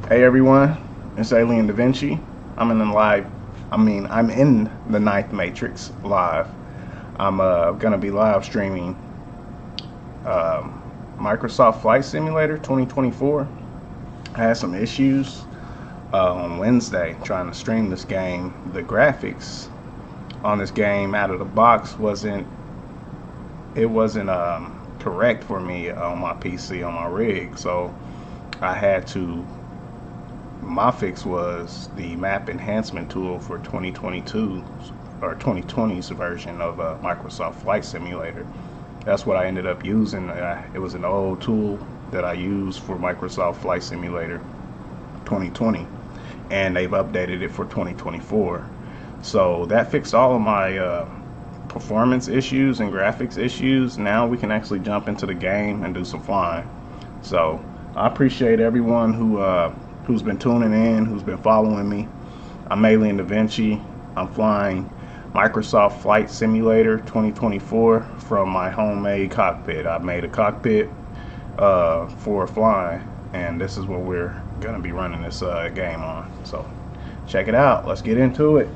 Hey everyone, it's Alien Da Vinci. I'm in the live. I'm in the Ninth Matrix live. I'm gonna be live streaming Microsoft Flight Simulator 2024. I had some issues on Wednesday trying to stream this game. The graphics on this game out of the box wasn't correct for me on my PC on my rig, so I had to. My fix was the map enhancement tool for 2022 or 2020's version of Microsoft Flight Simulator. That's what I ended up using. It was an old tool that I used for Microsoft Flight Simulator 2020, and they've updated it for 2024. So that fixed all of my performance issues and graphics issues. Now we can actually jump into the game and do some flying. So I appreciate everyone who's been tuning in, who's been following me. I'm Alien Da Vinci. I'm flying Microsoft Flight Simulator 2024 from my homemade cockpit. I made a cockpit for flying, and this is what we're gonna be running this game on. So check it out. Let's get into it.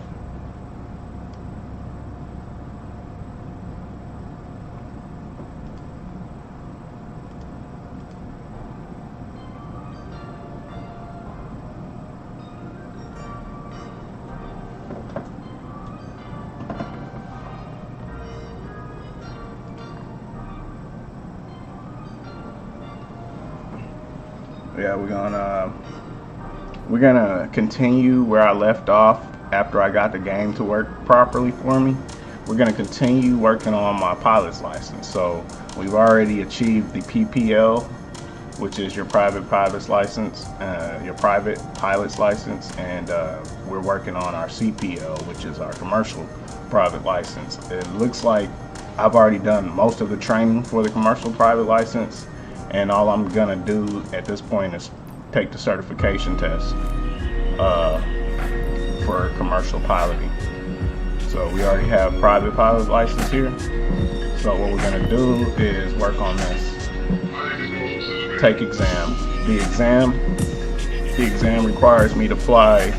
Yeah, we're gonna continue where I left off after I got the game to work properly for me. We're gonna continue working on my pilot's license. So we've already achieved the PPL, which is your private pilot's license, and we're working on our CPL, which is our commercial private license. It looks like I've already done most of the training for the commercial private license, and all I'm gonna do at this point is take the certification test for commercial piloting. So we already have private pilot license here. So what we're gonna do is work on this. Take exam. The exam requires me to fly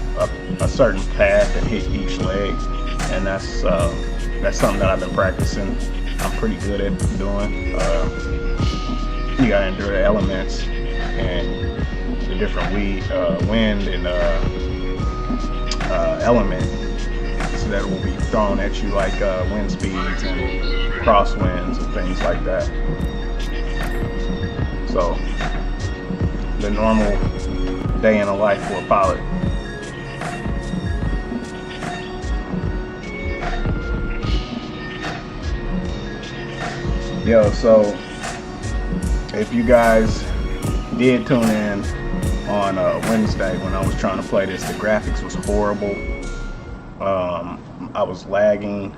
a certain path and hit each leg, and that's something that I've been practicing. I'm pretty good at doing. You gotta endure the elements and the different wind and element that will be thrown at you, like wind speeds and crosswinds and things like that. So the normal day in the life for a pilot. Yo, so if you guys did tune in on Wednesday when I was trying to play this, the graphics was horrible. I was lagging.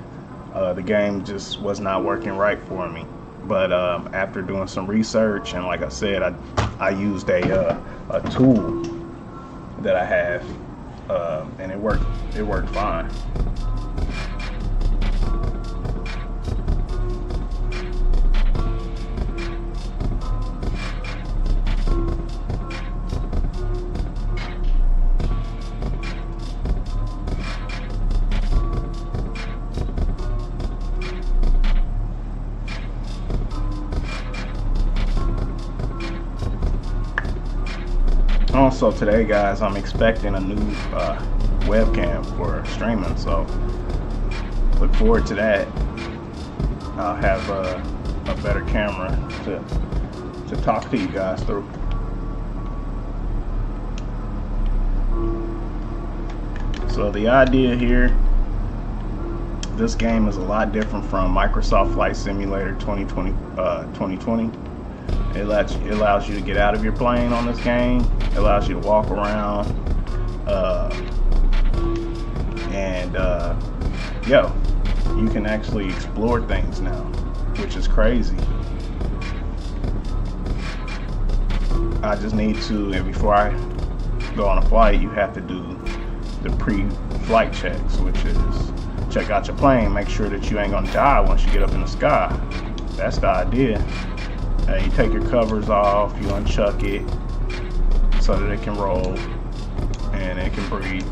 The game just was not working right for me. But after doing some research, and like I said, I used a tool that I have, and it worked fine. Also today, guys, I'm expecting a new webcam for streaming, so look forward to that. I'll have a better camera to talk to you guys through. So the idea here, this game is a lot different from Microsoft Flight Simulator 2020. It allows you to get out of your plane on this game. It allows you to walk around, you can actually explore things now, which is crazy. I just need to, and before I go on a flight, you have to do the pre-flight checks, which is check out your plane, make sure that you ain't gonna die once you get up in the sky. That's the idea. You take your covers off, you unchuck it, so that it can roll and it can breathe.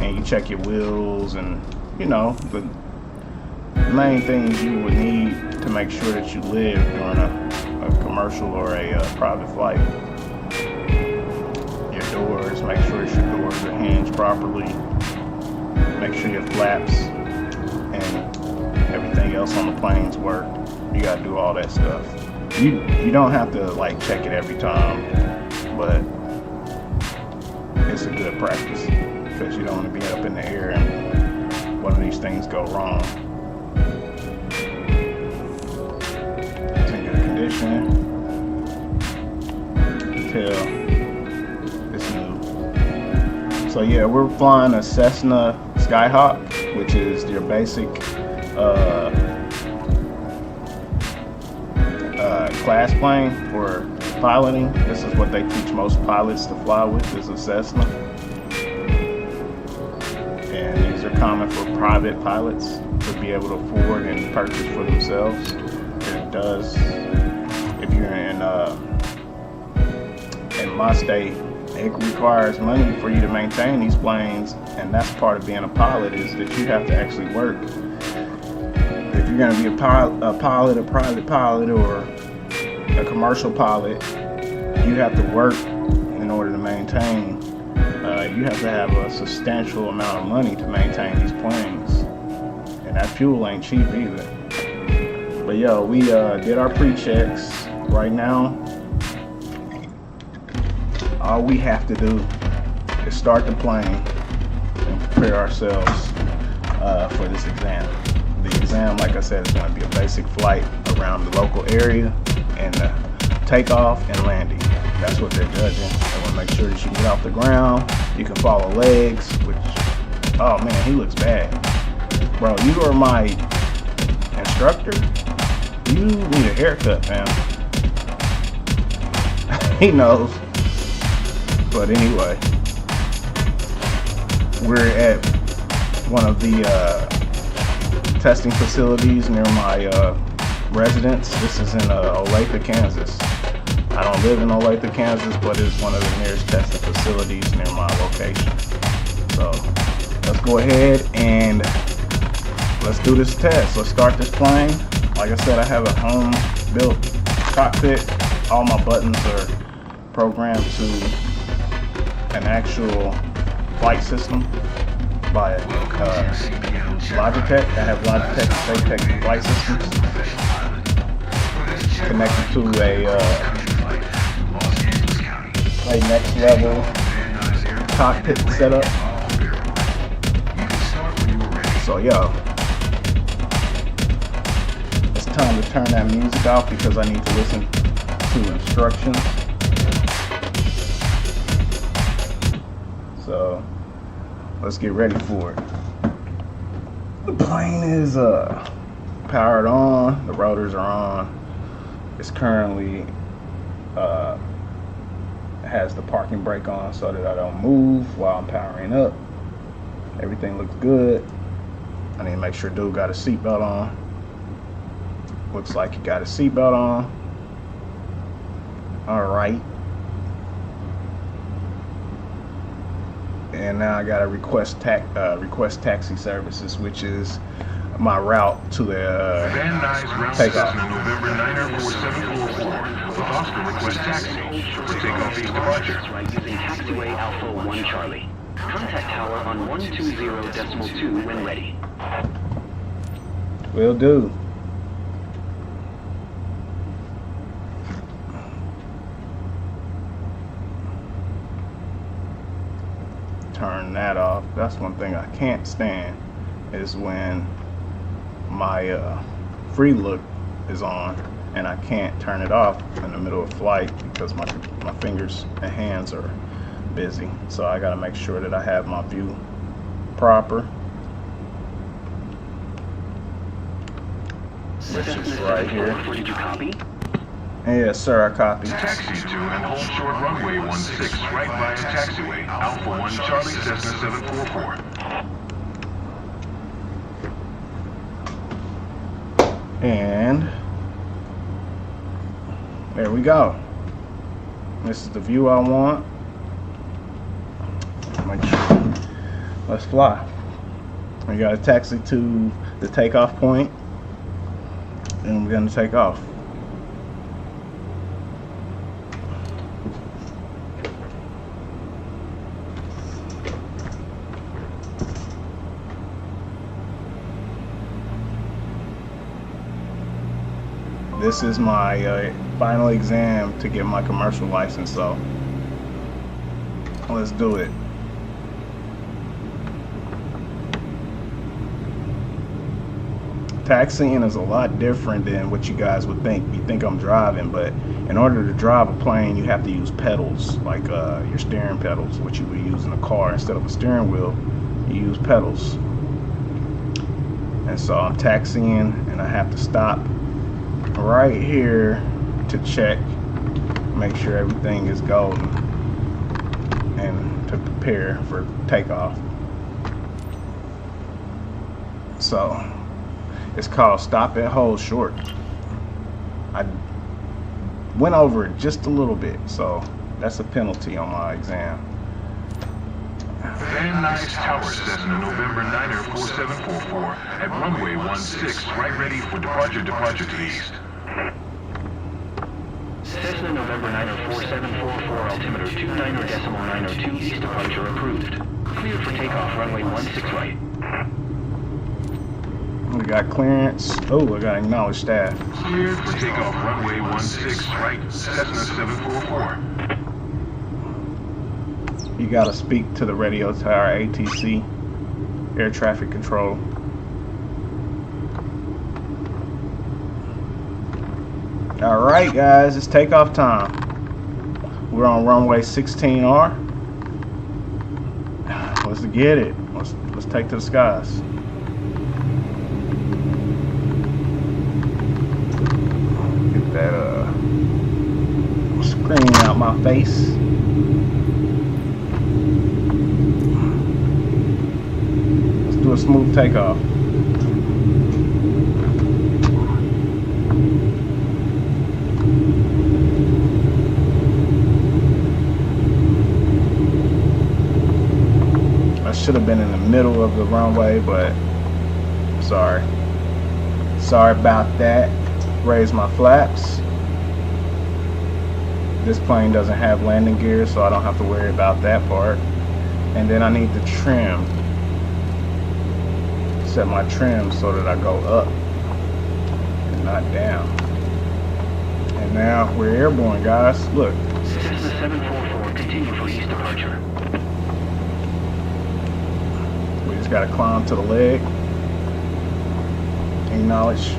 And you check your wheels and, you know, the main things you would need to make sure that you live during a commercial or a private flight. Your doors, make sure that your doors are hinged properly. Make sure your flaps and everything else on the planes work. You gotta do all that stuff. You don't have to like check it every time, but it's a good practice because you don't want to be up in the air and one of these things go wrong. It's in good condition. Tail is new. So yeah, we're flying a Cessna Skyhawk, which is your basic class plane for piloting. This is what they teach most pilots to fly with, is a Cessna. And these are common for private pilots to be able to afford and purchase for themselves. It does, if you're in my state, it requires money for you to maintain these planes, and that's part of being a pilot, is that you have to actually work. If you're going to be a pilot, a private pilot, or a commercial pilot, you have to work in order to maintain. You have to have a substantial amount of money to maintain these planes, and that fuel ain't cheap either. But yo, we did our pre-checks. Right now, all we have to do is start the plane and prepare ourselves for this exam. The exam, like I said, is going to be a basic flight around the local area and takeoff and landing. That's what they're judging. They want to make sure that you can get off the ground, you can follow legs, which, oh man, he looks bad. Bro, you are my instructor? You need a haircut, fam. He knows. But anyway, we're at one of the testing facilities near my residence. This is in Olathe, Kansas. I don't live in Olathe, Kansas, but it's one of the nearest testing facilities near my location. So let's go ahead and let's do this test. Let's start this plane. Like I said, I have a home-built cockpit. All my buttons are programmed to an actual flight system by Logitech. I have Logitech SafeTech flight systems connected to a next level cockpit setup. So yo, it's time to turn that music off because I need to listen to instructions. So let's get ready for it. The plane is powered on, the rotors are on. It's currently has the parking brake on so that I don't move while I'm powering up. Everything looks good. I need to make sure dude got a seatbelt on. Looks like he got a seatbelt on. All right. And now I gotta request taxi services, which is my route to the takeoff. November 9er 4744 with Oscar request taxi for takeoff east departure. Using taxiway Alpha 1 Charlie. Contact tower on 120.2 when ready. Will do. Turn that off. That's one thing I can't stand, is when my free look is on and I can't turn it off in the middle of flight because my fingers and hands are busy. So I got to make sure that I have my view proper, which is right here. Did you copy? Yes, sir, I copy. Taxi to and hold short runway 16 right via taxiway Alpha 1 Charlie Cessna 744. And there we go. This is the view I want. Make sure. Let's fly. We got a taxi to the takeoff point, and we're gonna take off. This is my final exam to get my commercial license, so let's do it. Taxiing is a lot different than what you guys would think. You think I'm driving, but in order to drive a plane, you have to use pedals, like your steering pedals, which you would use in a car. Instead of a steering wheel, you use pedals. And so I'm taxiing, and I have to stop right here to check, make sure everything is golden, and to prepare for takeoff. So it's called stop and hold short. I went over it just a little bit, so that's a penalty on my exam. Van Nuys Tower, Cessna November 9er 4744 at runway 16, right ready for departure to the east. Cessna November 9er 4744, altimeter 29.902, east departure approved. Cleared for takeoff, runway 16 right. We got clearance. Oh, I got acknowledged staff. Cleared for takeoff, runway 16 right, Cessna 744. You gotta speak to the radio tower, ATC, air traffic control. All right, guys, it's takeoff time. We're on runway 16R. Let's get it. Let's take to the skies. Get that screen out my face. Let's do a smooth takeoff. Should have been in the middle of the runway, but sorry about that. Raise my flaps. This plane doesn't have landing gear, so I don't have to worry about that part. And then I need to trim, set my trim so that I go up and not down. And now we're airborne, guys. Look. Cessna 744, continue for east departure. Just gotta climb to the leg. Acknowledge.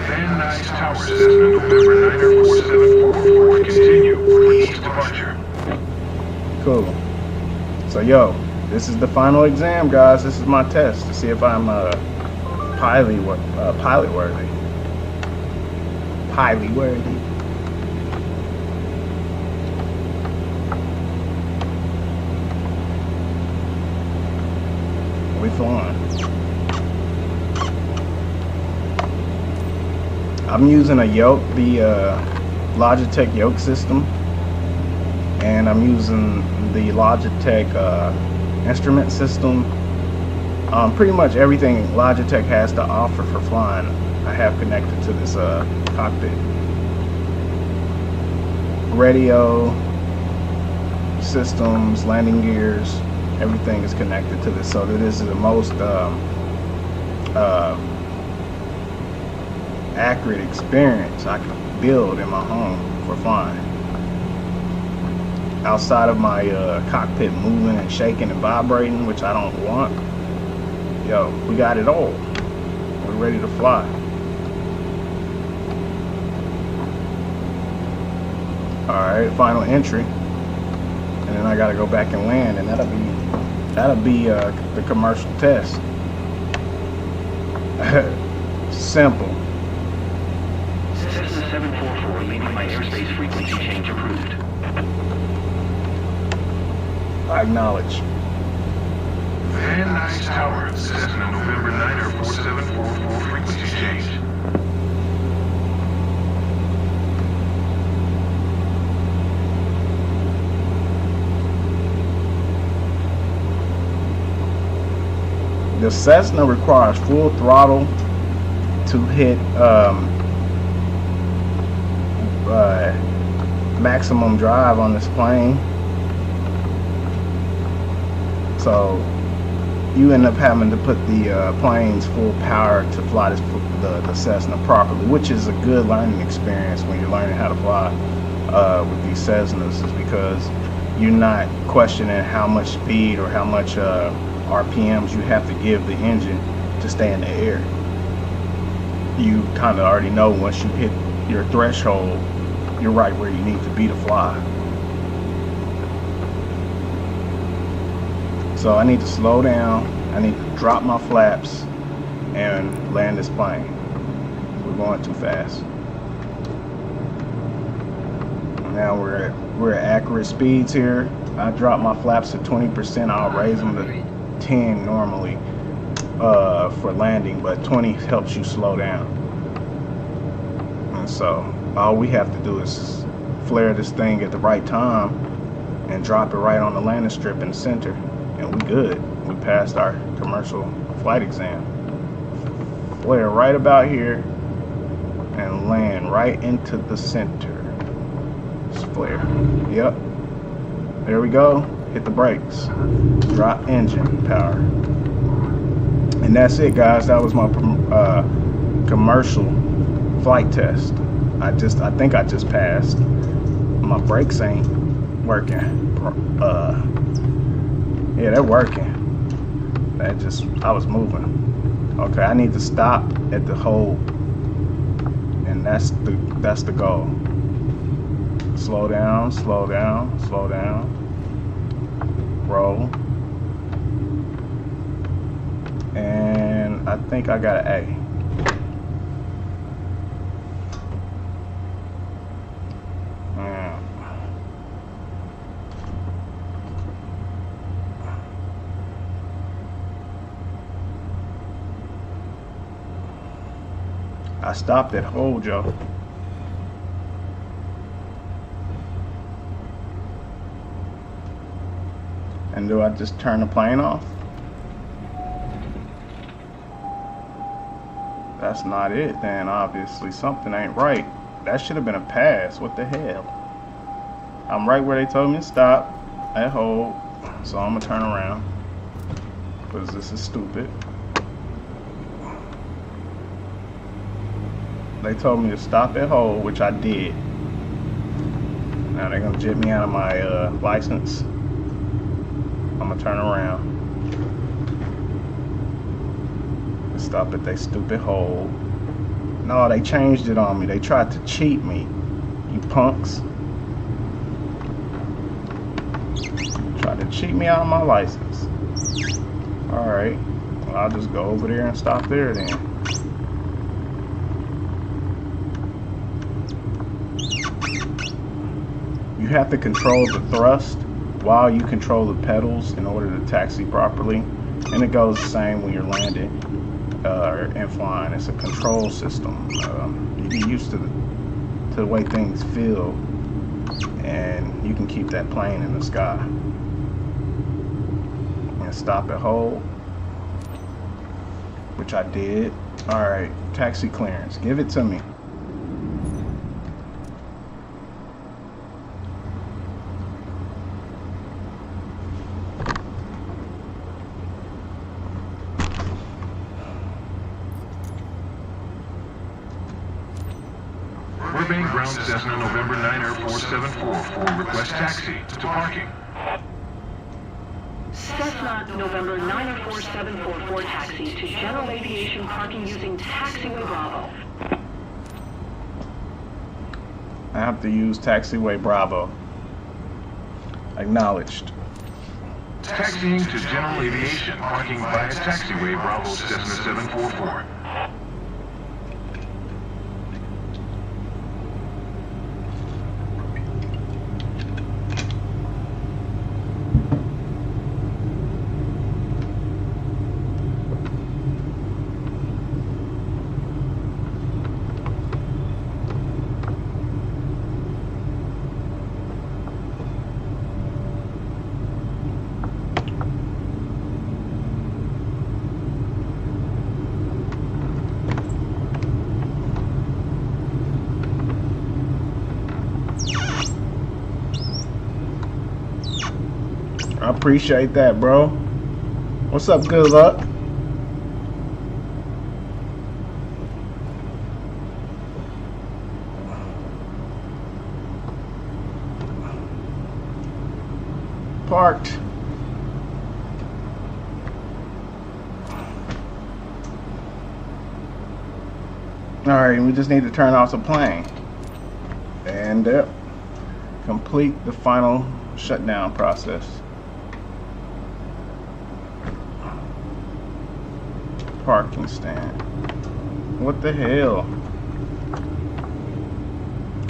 Van Nuys Tower, Cessna November 9er 4744. Continue for east departure. Cool. So yo, this is the final exam, guys. This is my test to see if I'm pilot worthy. Pilot worthy. We flying. I'm using a yoke, the Logitech yoke system, and I'm using the Logitech instrument system. Pretty much everything Logitech has to offer for flying, I have connected to this cockpit. Radio systems, landing gears, everything is connected to this, so this is the most accurate experience I can build in my home for flying. Outside of my cockpit moving and shaking and vibrating, which I don't want, yo, we got it all. We're ready to fly. Alright, final entry. And then I gotta go back and land, and that'll be the commercial test. Simple. Cessna 744, leaving my airspace frequency change approved. I acknowledge. Van Nuys Tower, Cessna November 9er 4744, frequency change. The Cessna requires full throttle to hit maximum drive on this plane. So you end up having to put the plane's full power to fly the Cessna properly, which is a good learning experience when you're learning how to fly with these Cessnas, is because you're not questioning how much speed or how much RPMs you have to give the engine to stay in the air. You kind of already know once you hit your threshold, you're right where you need to be to fly. So I need to slow down, I need to drop my flaps and land this plane. We're going too fast. Now we're at accurate speeds here. I drop my flaps to 20%. I'll raise them to 10 normally for landing, but 20 helps you slow down. And so all we have to do is flare this thing at the right time and drop it right on the landing strip in the center, and we good. We passed our commercial flight exam. Flare right about here and land right into the center. Flare. Yep. There we go. Hit the brakes. Drop engine power. And that's it, guys. That was my commercial flight test. I think I just passed. My brakes ain't working. Yeah, they're working. I was moving. Okay, I need to stop at the hold, and that's the goal. Slow down, slow down, slow down. Roll. And I think I got an A. I stopped at hold, Joe. And do I just turn the plane off? That's not it then. Obviously something ain't right. That should have been a pass. What the hell? I'm right where they told me to stop at hold, so I'm gonna turn around because this is stupid. They told me to stop at hold, which I did. Now they're gonna jet me out of my license. I'm gonna turn around. Stop at they stupid hold. No, they changed it on me. They tried to cheat me. You punks. Tried to cheat me out of my license. Alright. Well, I'll just go over there and stop there then. You have to control the thrust while you control the pedals in order to taxi properly, and it goes the same when you're landing and flying. It's a control system. You get used to the way things feel, and you can keep that plane in the sky. And stop at hold, which I did. All right, taxi clearance. Give it to me. Burbank Ground Cessna November 9er 4744, request taxi to parking. Cessna November 9er 4744 taxi to General Aviation parking using Taxiway Bravo. I have to use Taxiway Bravo. Acknowledged. Taxiing to General Aviation, parking via Taxiway Bravo Cessna 744. I appreciate that, bro. What's up, good luck? Parked. Alright, we just need to turn off the plane. And complete the final shutdown process. Parking stand. What the hell?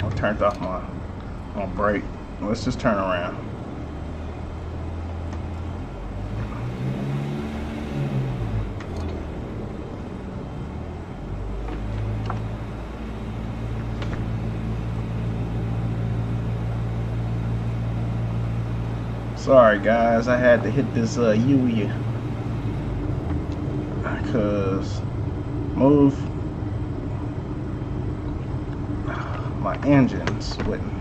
I turned off my brake. Let's just turn around. Sorry guys, I had to hit this UE because move my engines wouldn't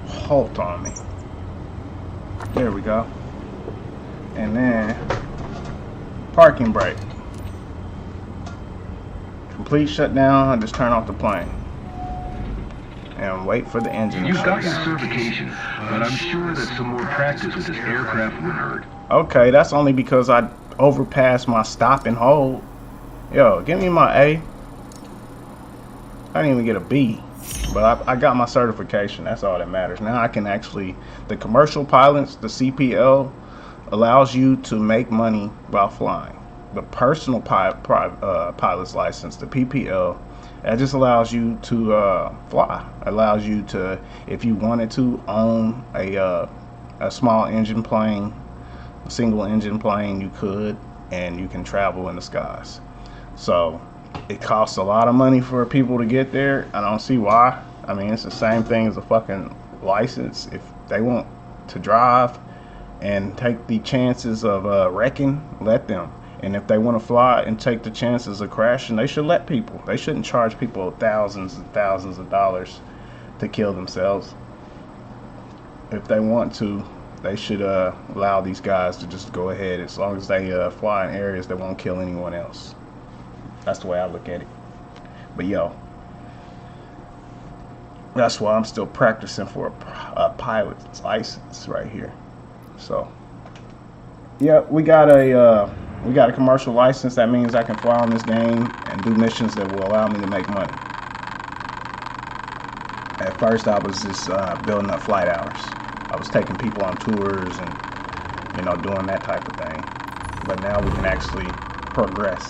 halt on me. There we go. And then parking brake. Complete shutdown and just turn off the plane. And wait for the engine to You've shut got your down. certification, but I'm sure that some more practice with this aircraft would hurt. Okay, that's only because I overpassed my stop and hold. Yo, give me my A. I didn't even get a B, but I got my certification. That's all that matters. Now I can actually, the commercial pilots, the CPL, allows you to make money while flying. The personal pilot's license, the PPL, that just allows you to fly. Allows you to, if you wanted to, own a small engine plane, a single engine plane, you could, and you can travel in the skies. So it costs a lot of money for people to get there. I don't see why. I mean, it's the same thing as a fucking license. If they want to drive and take the chances of wrecking, let them. And if they want to fly and take the chances of crashing, they should let people. They shouldn't charge people thousands and thousands of dollars to kill themselves. If they want to, they should allow these guys to just go ahead as long as they fly in areas that won't kill anyone else. That's the way I look at it. But yo, that's why I'm still practicing for a pilot's license right here. So yeah, we got a commercial license. That means I can fly on this game and do missions that will allow me to make money. At first I was just building up flight hours. I was taking people on tours and, you know, doing that type of thing. But now we can actually progress.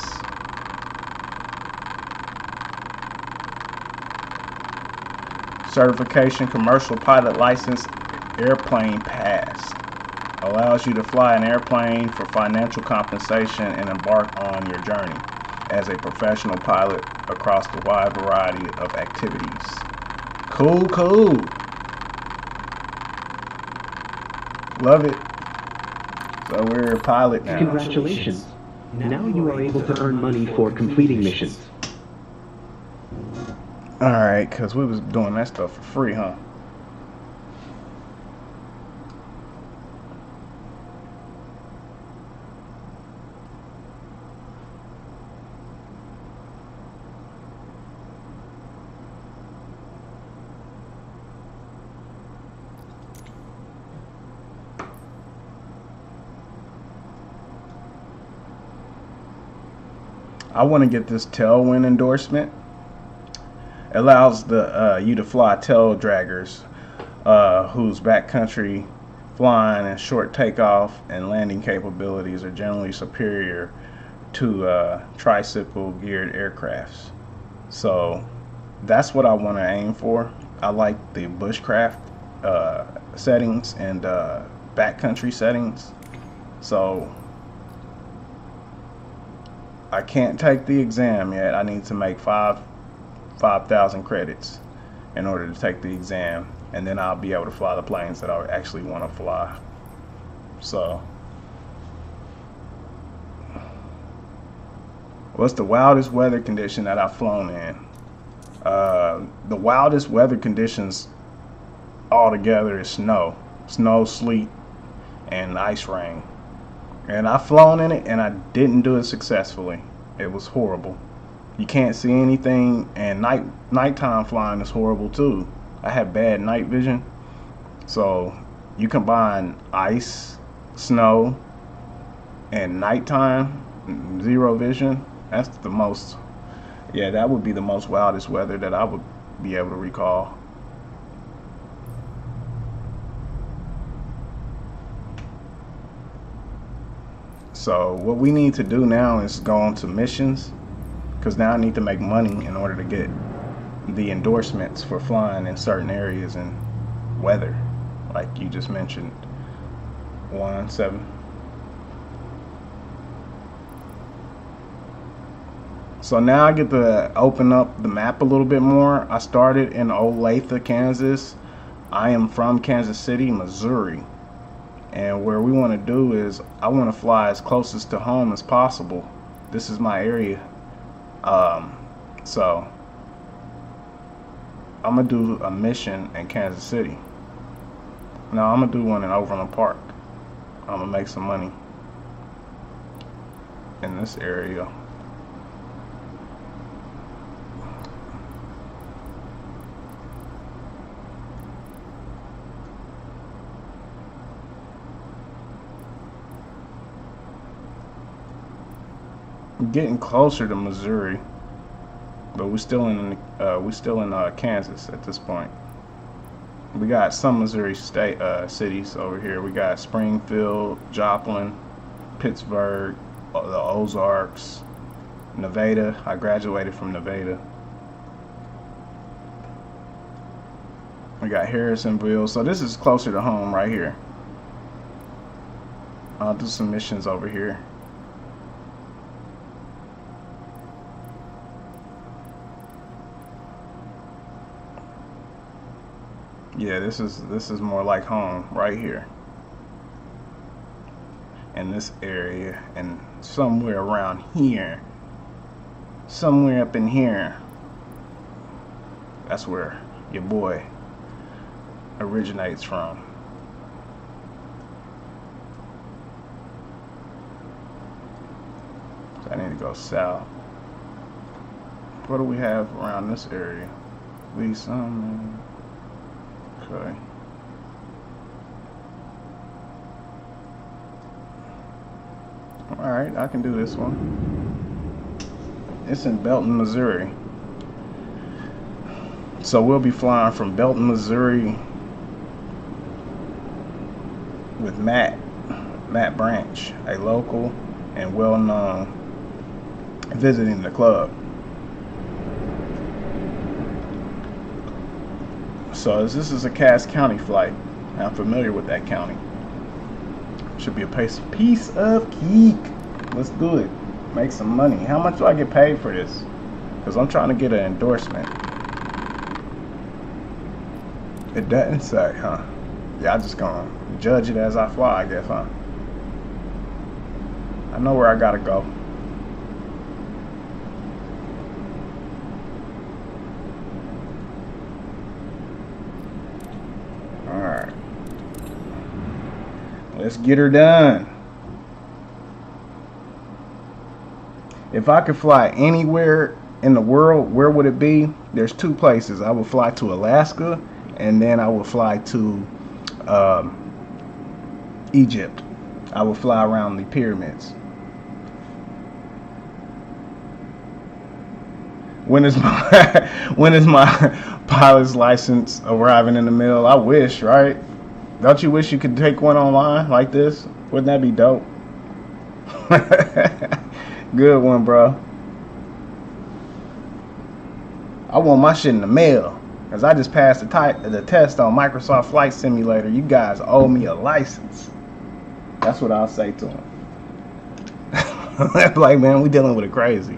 Certification commercial pilot license, airplane pass. Allows you to fly an airplane for financial compensation and embark on your journey as a professional pilot across the wide variety of activities. Cool, cool. Love it. So we're a pilot now. Congratulations. Now you are able to earn money for completing missions. Alright, because we was doing that stuff for free, huh? I want to get this Tailwind endorsement. It allows the you to fly tail draggers whose backcountry flying and short takeoff and landing capabilities are generally superior to tricycle geared aircrafts. So that's what I want to aim for. I like the bushcraft settings and backcountry settings. So I can't take the exam yet. I need to make 5,000 credits in order to take the exam, and then I'll be able to fly the planes that I actually want to fly. So what's the wildest weather condition that I've flown in? The wildest weather conditions altogether is snow. snow, sleet, and ice rain. And I've flown in it, and I didn't do it successfully. It was horrible. You can't see anything, and nighttime flying is horrible too. I have bad night vision. So you combine ice, snow, and nighttime, zero vision. That's the most, yeah, that would be the most wildest weather that I would be able to recall. So what we need to do now is go on to missions, because now I need to make money in order to get the endorsements for flying in certain areas and weather, like you just mentioned. 1-7. So now I get to open up the map a little bit more. I started in Olathe, Kansas. I am from Kansas City, Missouri. And where we want to do is, I want to fly as closest to home as possible. This is my area. So I'm going to do a mission in Kansas City. Now I'm going to do one in Overland Park. I'm going to make some money in this area. Getting closer to Missouri, but we're still in Kansas at this point. We got some Missouri state cities over here. We got Springfield, Joplin, Pittsburgh, the Ozarks, Nevada. I graduated from Nevada. We got Harrisonville. So this is closer to home right here. I'll do some missions over here. Yeah, this is more like home right here. In this area, and somewhere around here, somewhere up in here, that's where your boy originates from. So I need to go south. What do we have around this area? Okay. Alright, I can do this one. It's in Belton, Missouri. So we'll be flying from Belton, Missouri with Matt Branch, a local and well-known, visiting the club. So this is a Cass County flight. I'm familiar with that county. Should be a piece of cake. Let's do it. Make some money. How much do I get paid for this? Because I'm trying to get an endorsement. It doesn't say, huh? Yeah, I'm just gonna judge it as I fly, I guess, huh? I know where I gotta go. Alright. Let's get her done. If I could fly anywhere in the world, where would it be? There's two places. I would fly to Alaska, and then I would fly to Egypt. I would fly around the pyramids. When is my pilot's license arriving in the mail? I wish, right? Don't you wish you could take one online like this? Wouldn't that be dope? Good one, bro. I want my shit in the mail, because I just passed the test on Microsoft Flight Simulator. You guys owe me a license. That's what I'll say to him. Like, man, we dealing with a crazy.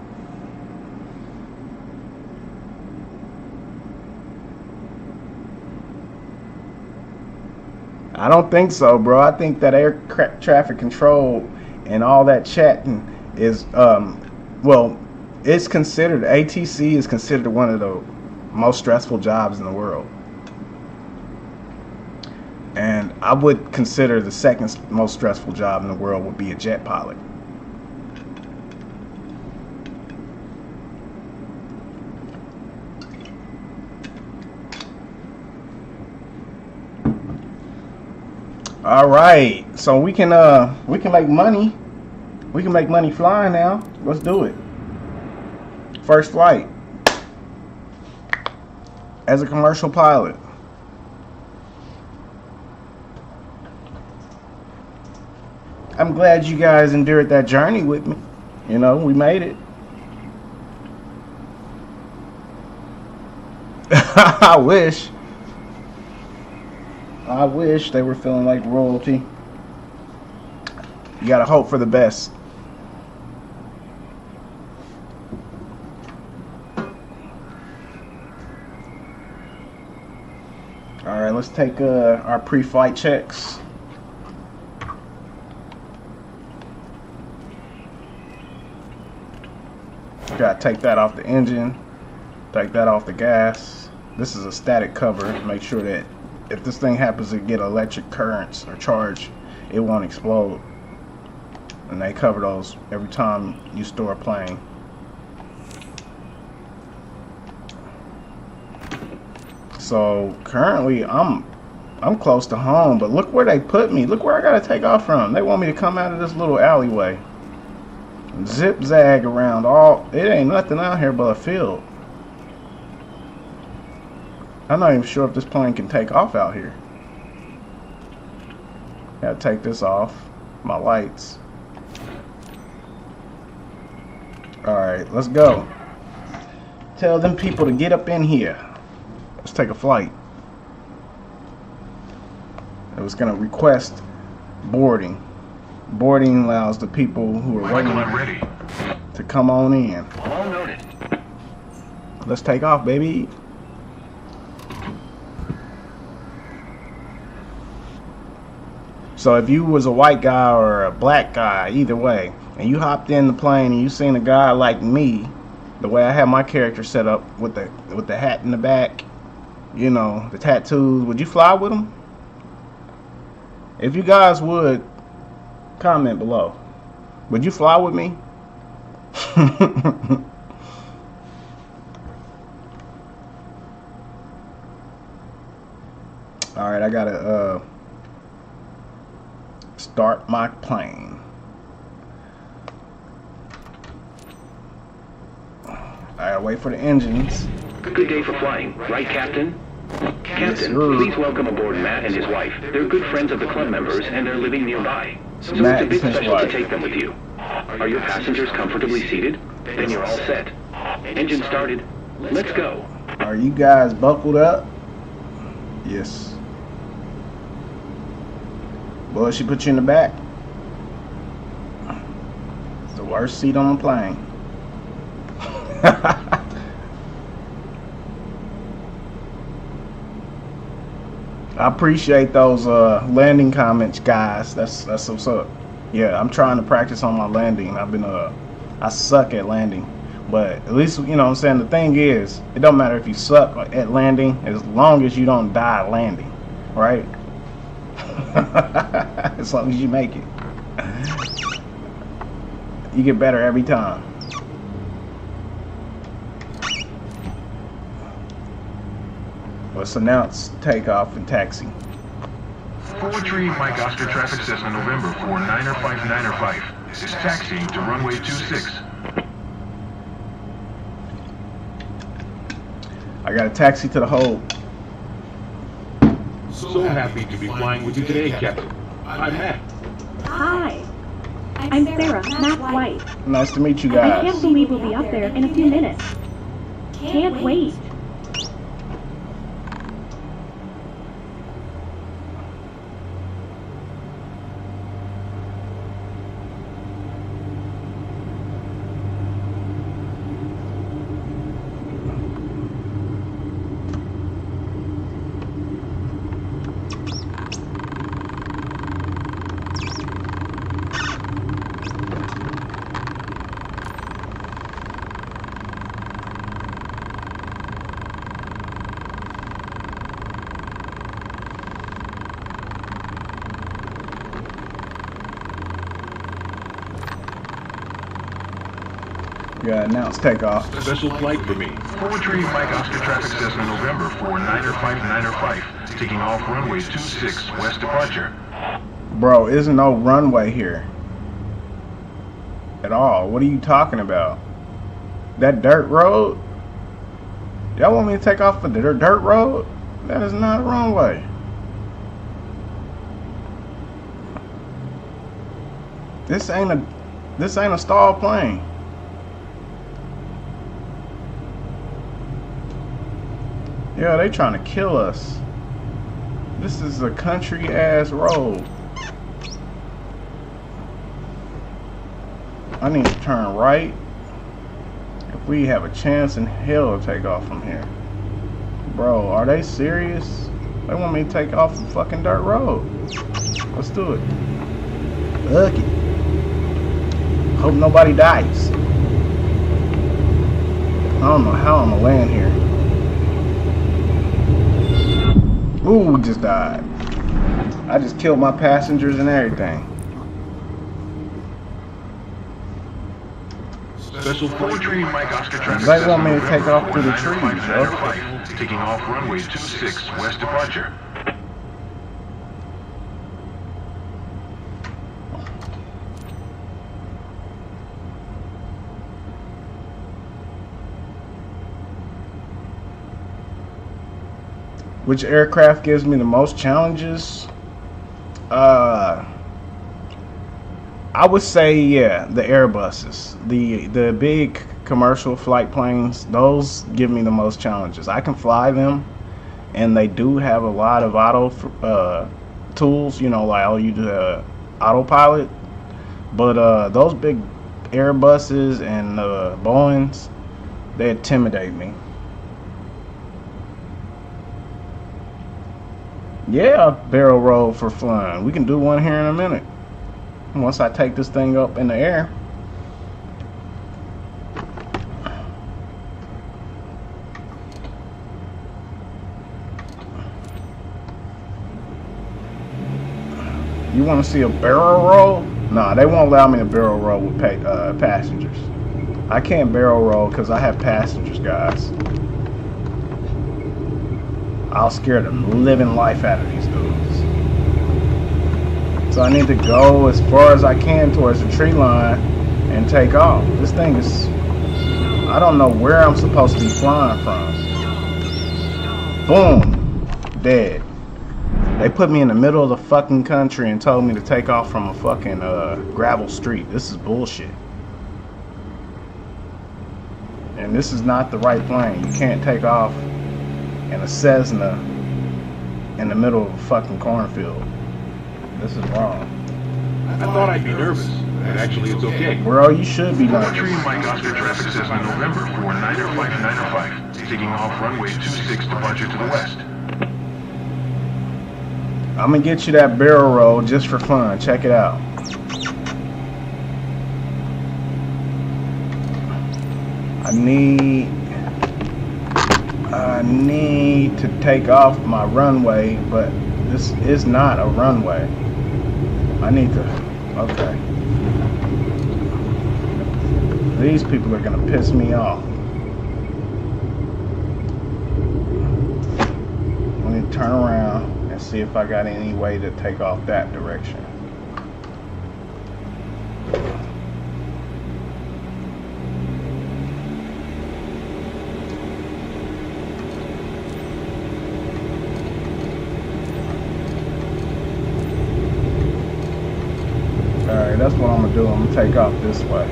I don't think so, bro. I think that air traffic control and all that chatting is, well, it's considered, ATC is considered one of the most stressful jobs in the world. And I would consider the second most stressful job in the world would be a jet pilot. All right, so we can make money. We can make money flying now. Let's do it. First flight as a commercial pilot. I'm glad you guys endured that journey with me. You know, we made it. I wish they were feeling like royalty. You gotta hope for the best. All right, let's take our pre-flight checks. Gotta take that off the engine, take that off the gas. This is a static cover. Make sure that if this thing happens to get electric currents or charge, it won't explode. And they cover those every time you store a plane. So currently I'm close to home, but look where they put me. Look where I gotta take off from. They want me to come out of this little alleyway, zip zag around all. It ain't nothing out here but a field. I'm not even sure if this plane can take off out here. Gotta take this off. My lights. Alright, let's go. Tell them people to get up in here. Let's take a flight. It was gonna request boarding. Boarding allows the people who are waiting to come on in. All noted. Let's take off, baby. So if you was a white guy or a black guy, either way, and you hopped in the plane and you seen a guy like me, the way I have my character set up with the hat in the back, you know, the tattoos, would you fly with him? If you guys would, comment below. Would you fly with me? All right, I gotta start my plane. I gotta wait for the engines. Good day for flying, right, Captain? Captain, sir. please welcome aboard Matt and his wife. They're good friends of the club members and they're living nearby. So Matt it's a bit and his special to wife. take them with you. Are your passengers comfortably seated? Then you're all set. Engine started. Let's go. Are you guys buckled up? Yes. Boy, she put you in the back. It's the worst seat on the plane. I appreciate those landing comments, guys. That's what's up. Yeah, I'm trying to practice on my landing. I suck at landing. But at least, you know what I'm saying, the thing is, it don't matter if you suck at landing as long as you don't die landing, right? As long as you make it. You get better every time. Let's announce takeoff and taxi. Forward tree Mike Oscar traffic Cessna November 49595 is taxiing to runway 26. I got a taxi to the hold. So happy to be flying with you today, Captain. I'm Matt. Hi. I'm Sarah, Matt's wife. Nice to meet you I guys. can't believe we'll be up there in a few minutes. Can't wait. Yeah, announce takeoff. Special flight for me. Forward tree Mike Oscar traffic Cessna November for 905, taking off runway 26, west departure. Bro, there's no runway here. At all. What are you talking about? That dirt road? Y'all want me to take off for the dirt road? That is not a runway. This ain't a stalled plane. Yeah, they trying to kill us. This is a country ass road. I need to turn right if we have a chance in hell to take off from here. Bro, are they serious? They want me to take off the fucking dirt road. Let's do it. Fuck it. Hope nobody dies. I don't know how I'm gonna land here. Ooh, we just died. I just killed my passengers and everything. Special forward tree Mike Oscar traffic They want me to take off through the trees, bro. Taking off runway 26, west departure. Which aircraft gives me the most challenges? I would say, yeah, the Airbuses, the big commercial flight planes. Those give me the most challenges. I can fly them, and they do have a lot of auto tools. You know, like I'll use autopilot. But those big Airbuses and Boeings, they intimidate me. Yeah, barrel roll for fun. We can do one here in a minute. Once I take this thing up in the air. You want to see a barrel roll? Nah, they won't allow me to barrel roll with passengers. I can't barrel roll because I have passengers, guys. I'll scare the living life out of these dudes. So I need to go as far as I can towards the tree line and take off. This thing is... I don't know where I'm supposed to be flying from. Boom. Dead. They put me in the middle of the fucking country and told me to take off from a fucking gravel street. This is bullshit. And this is not the right plane. You can't take off in a Cessna in the middle of a fucking cornfield. This is wrong. I thought I'd be nervous, but actually it's okay. Bro, you should be Forward tree nervous. Mike Oscar traffic Cessna November for 905, taking off runway 26, departure to the west. I'm gonna get you that barrel roll just for fun. Check it out. I need to take off my runway, but this is not a runway. I need to... Okay. These people are gonna piss me off. Let me turn around and see if I got any way to take off that direction. Alright, that's what I'm gonna do. I'm gonna take off this way.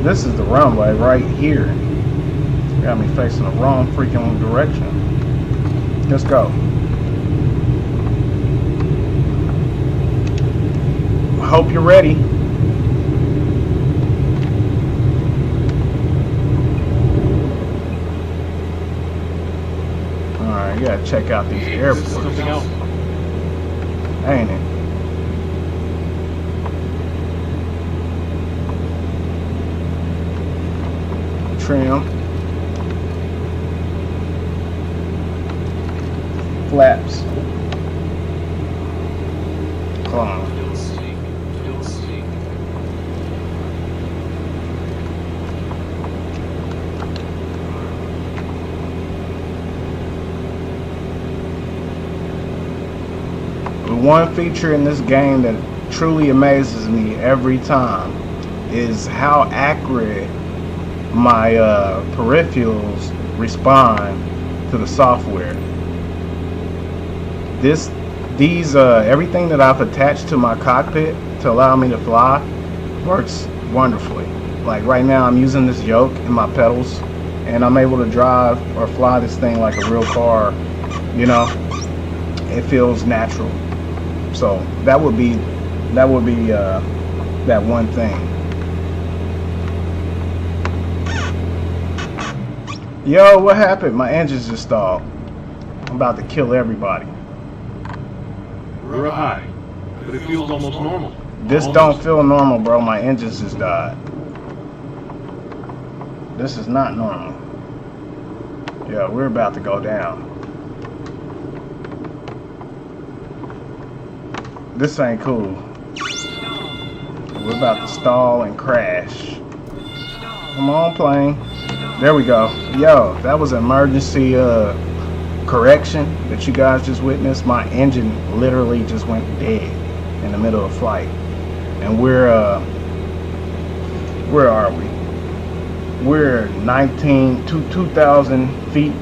This is the runway right here. Got me facing the wrong freaking direction. Let's go. Hope you're ready. Alright, you gotta check out these airports. Something else. Ain't it? Trim. Flaps. phone. One feature in this game that truly amazes me every time is how accurate my peripherals respond to the software. Everything that I've attached to my cockpit to allow me to fly works wonderfully. Like right now, I'm using this yoke and my pedals, and I'm able to drive or fly this thing like a real car. You know, it feels natural. So that would be that one thing. Yo, what happened? My engines just stalled. I'm about to kill everybody. We're up high, but it feels almost normal. This don't feel normal, bro. My engines just died. This is not normal. Yeah, we're about to go down. This ain't cool. We're about to stall and crash. Come on, plane. There we go. Yo, that was emergency correction that you guys just witnessed. My engine literally just went dead in the middle of flight. And where are we? We're 2,000 feet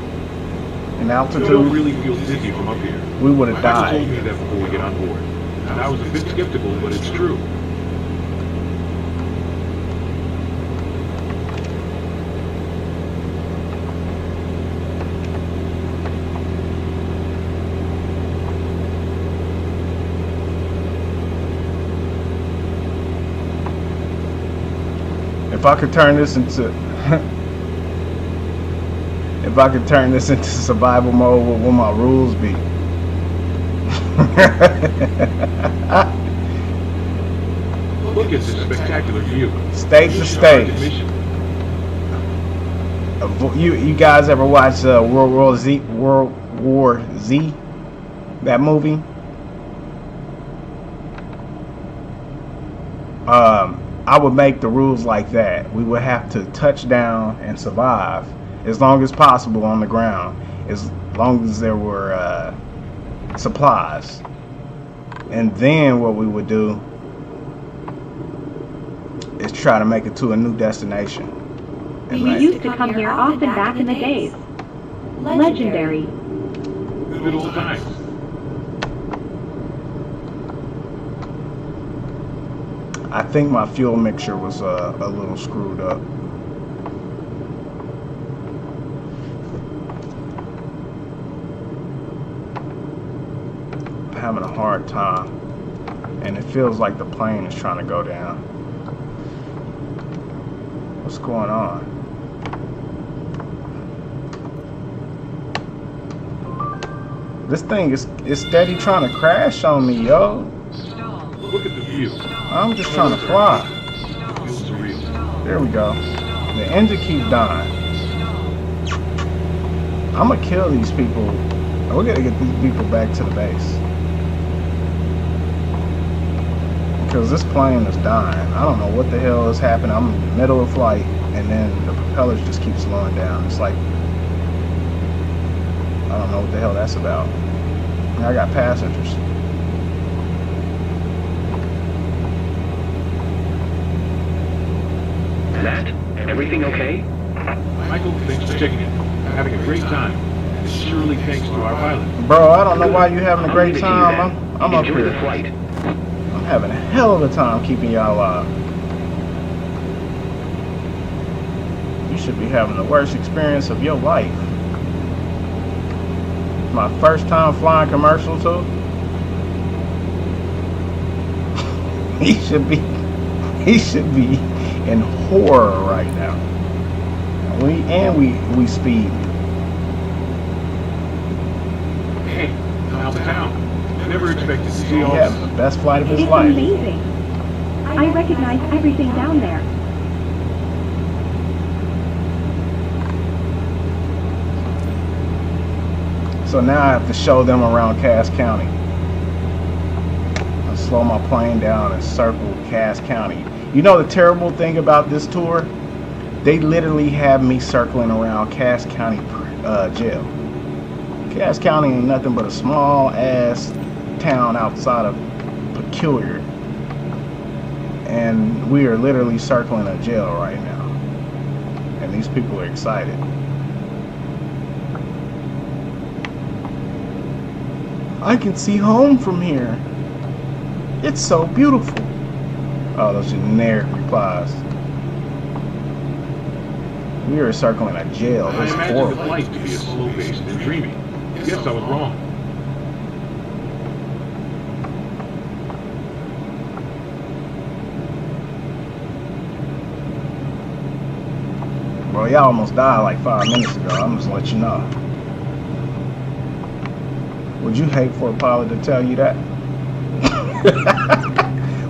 in altitude. I don't really feel dizzy from up here. We would have My pilot died. told me that before we get on board. And I was a bit skeptical, but it's true. If I could turn this into survival mode, what would my rules be? Look at this spectacular view. Stage to stage. You guys ever watch World War Z? That movie? I would make the rules like that. We would have to touch down and survive as long as possible on the ground, as long as there were supplies. And then what we would do is try to make it to a new destination. We used to come here often back in the days. Legendary. Good old times. I think my fuel mixture was a little screwed up. I'm having a hard time, and it feels like the plane is trying to go down. What's going on? This thing is steady trying to crash on me, yo. Look at the view. I'm just trying to fly. Feels surreal. There we go. The engine keeps dying. I'm gonna kill these people. We gotta get these people back to the base. Because this plane is dying. I don't know what the hell is happening. I'm in the middle of flight, and then the propellers just keep slowing down. It's like, I don't know what the hell that's about. And I got passengers. Matt, everything okay? Michael, thanks for checking in. I'm having a great time. And surely thanks to our pilot. Bro, I don't know why you having a great time. I'm up Enjoy here. the flight. I'm having a hell of a time keeping y'all alive. You should be having the worst experience of your life. My first time flying commercial too. He should be in horror right now. We speed. Hey, out of town. Never expected to see all Yeah, this. the best flight of his It's life. amazing. I recognize everything down there. So now I have to show them around Cass County. Let's slow my plane down and circle Cass County. You know the terrible thing about this tour? They literally have me circling around Cass County jail. Cass County ain't nothing but a small ass town outside of Peculiar. And we are literally circling a jail right now. And these people are excited. I can see home from here. It's so beautiful. Oh, those generic replies. We are circling a jail. I It's imagined the horrible. flight to be a slow-paced and dreamy. Guess I was wrong. Bro, y'all almost died like 5 minutes ago. I'm just letting you know. Would you hate for a pilot to tell you that?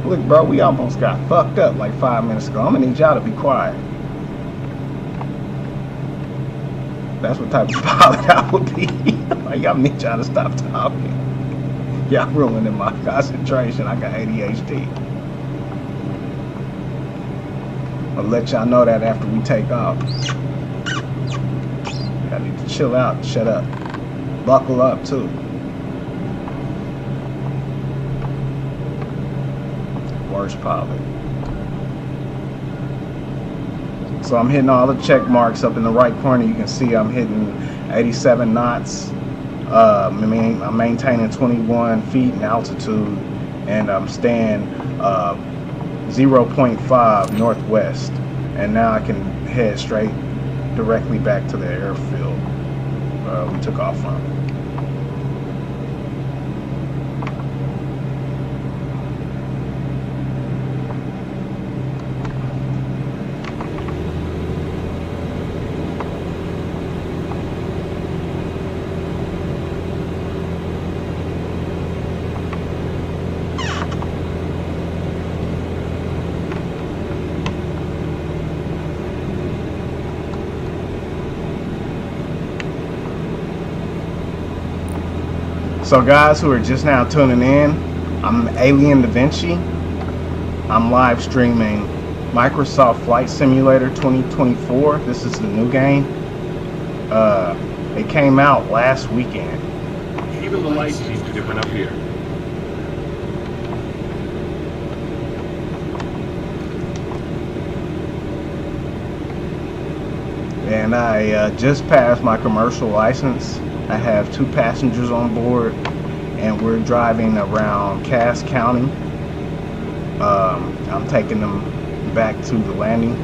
Look, bro, we almost got fucked up like 5 minutes ago. I'm gonna need y'all to be quiet. That's what type of pilot I would be. Like, I'm need y'all to stop talking. Y'all ruining my concentration. I got ADHD. I'll let y'all know that after we take off. I need to chill out, shut up. Buckle up too. Worst pilot. So I'm hitting all the check marks up in the right corner. You can see I'm hitting 87 knots. I'm maintaining 21 feet in altitude, and I'm staying 0.5 northwest. And now I can head straight directly back to the airfield we took off from. So guys who are just now tuning in, I'm Alien Da Vinci. I'm live streaming Microsoft Flight Simulator 2024. This is the new game. It came out last weekend. Even the lights seem different up here. And I just passed my commercial license. I have 2 passengers on board, and we're driving around Cass County. I'm taking them back to the landing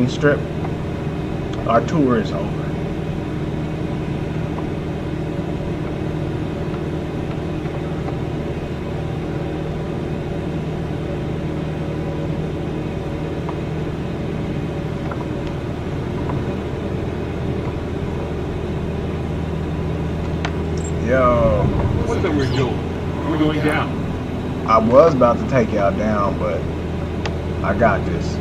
strip. Our tour is over. Yo, What's that we're doing? We're going down. I was about to take y'all down, but I got this.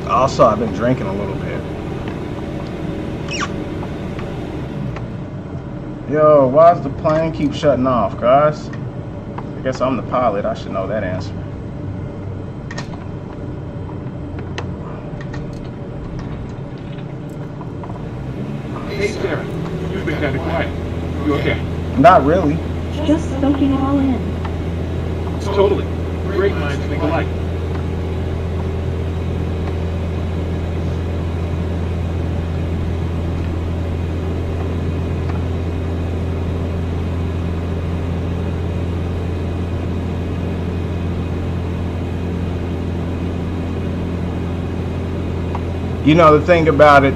Also, I've been drinking a little bit. Yo, why does the plane keep shutting off, guys? I guess I'm the pilot. I should know that answer. Hey, Sarah. You've been kind of quiet. You okay? Not really. Just soaking it all in. Totally. Great minds think alike. You know, the thing about it,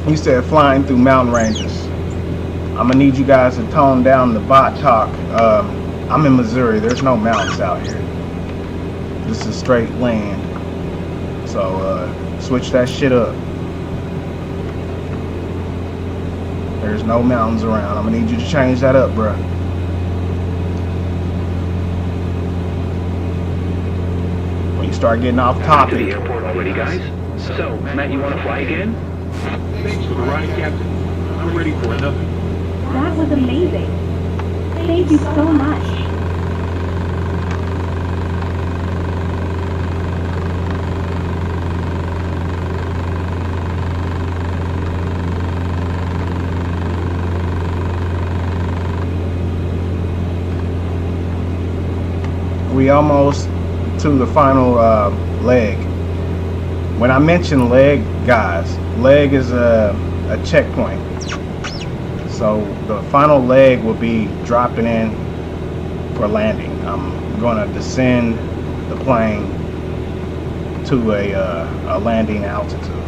you said flying through mountain ranges. I'm gonna need you guys to tone down the bot talk. I'm in Missouri. There's no mountains out here. This is straight land. So switch that shit up. There's no mountains around. I'm gonna need you to change that up, bruh. When you start getting off To the topic. airport already, guys? So, Matt, you want to fly again? Thanks for the ride, Captain. I'm ready for another. That was amazing. Thank you so much. We almost to the final leg. When I mention leg, guys, leg is a checkpoint. So the final leg will be dropping in for landing. I'm going to descend the plane to a landing altitude.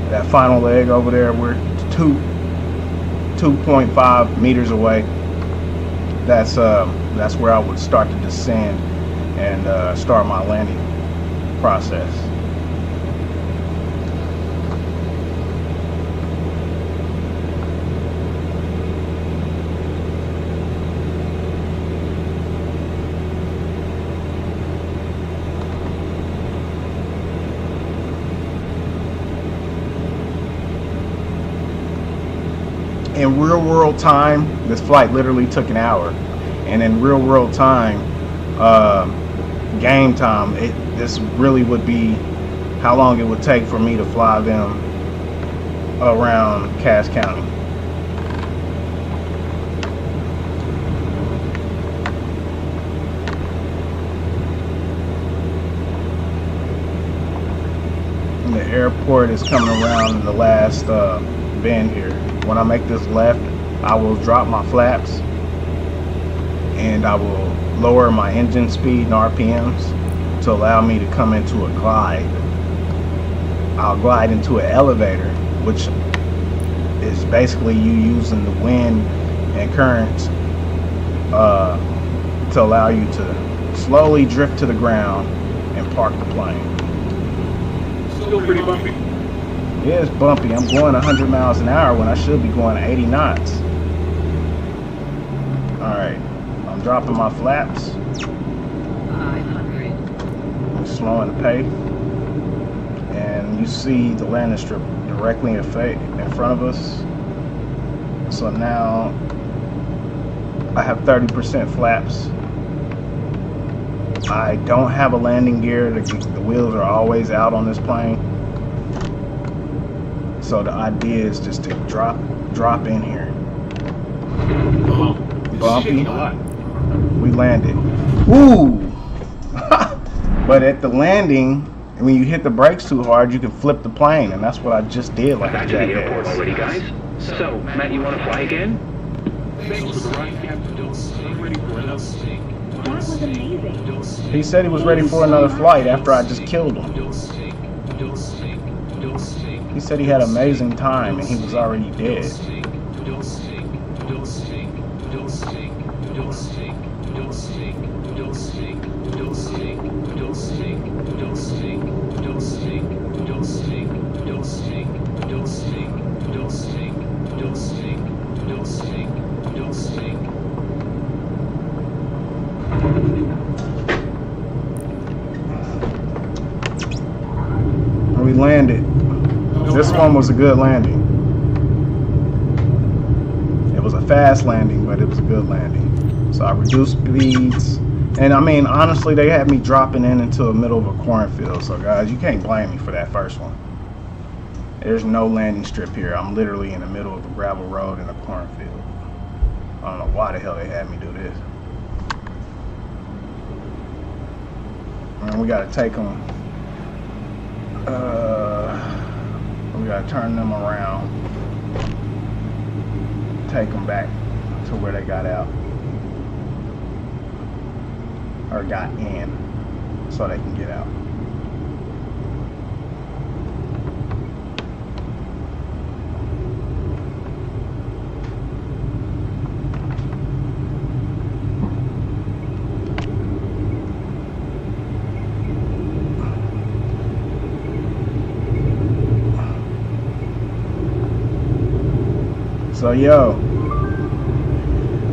That final leg over there, we're 2.5 meters away. That's where I would start to descend and start my landing process. In real world time, this flight literally took an hour, and in real world time, game time, this really would be how long it would take for me to fly them around Cass County. And the airport is coming around in the last bend here. When I make this left, I will drop my flaps and I will lower my engine speed and RPMs to allow me to come into a glide. I'll glide into an elevator, which is basically you using the wind and currents to allow you to slowly drift to the ground and park the plane. Still pretty bumpy. Yeah, it's bumpy. I'm going 100 miles an hour when I should be going 80 knots. Alright, I'm dropping my flaps. 500. I'm slowing the pace. And you see the landing strip directly in front of us. So now I have 30% flaps. I don't have a landing gear. The wheels are always out on this plane. So the idea is just to drop in here. Bumpy. We landed. Ooh! But at the landing, when you hit the brakes too hard, you can flip the plane, and that's what I just did like Back a to the airport jackass. already, guys. So, Matt, you want to fly again? Thanks for the ride, Captain. I'm ready for another. That was amazing. He said he was ready for another flight after I just killed him. He said he had amazing time and he was already dead. And we landed. This one was a good landing. It was a fast landing, but it was a good landing. So I reduced speeds. And I mean, honestly, they had me dropping into the middle of a cornfield. So guys, you can't blame me for that first one. There's no landing strip here. I'm literally in the middle of a gravel road in a cornfield. I don't know why the hell they had me do this. And we gotta take them. We gotta turn them around, take them back to where they got out or got in, so they can get out. So yo,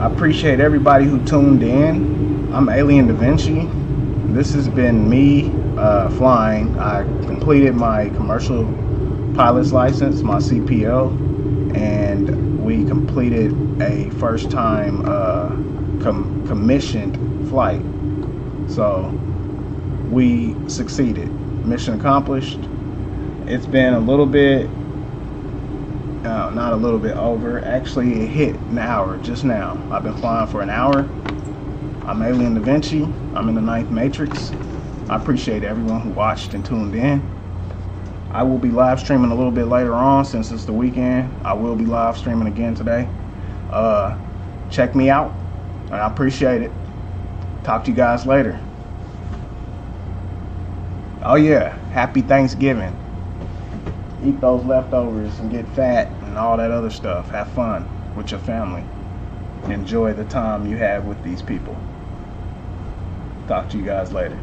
I appreciate everybody who tuned in. I'm Alien Da Vinci. This has been me flying. I completed my commercial pilot's license, my CPO, and we completed a first time commissioned flight. So we succeeded. Mission accomplished. It's been a little bit, not a little bit over, actually it hit an hour just now. I've been flying for an hour. I'm Alien Da Vinci. I'm in the 9th Matrix. I appreciate everyone who watched and tuned in. I will be live streaming a little bit later on since it's the weekend. I will be live streaming again today. Check me out, and I appreciate it. Talk to you guys later. Oh yeah, happy Thanksgiving. Eat those leftovers and get fat and all that other stuff. Have fun with your family. Enjoy the time you have with these people. Talk to you guys later.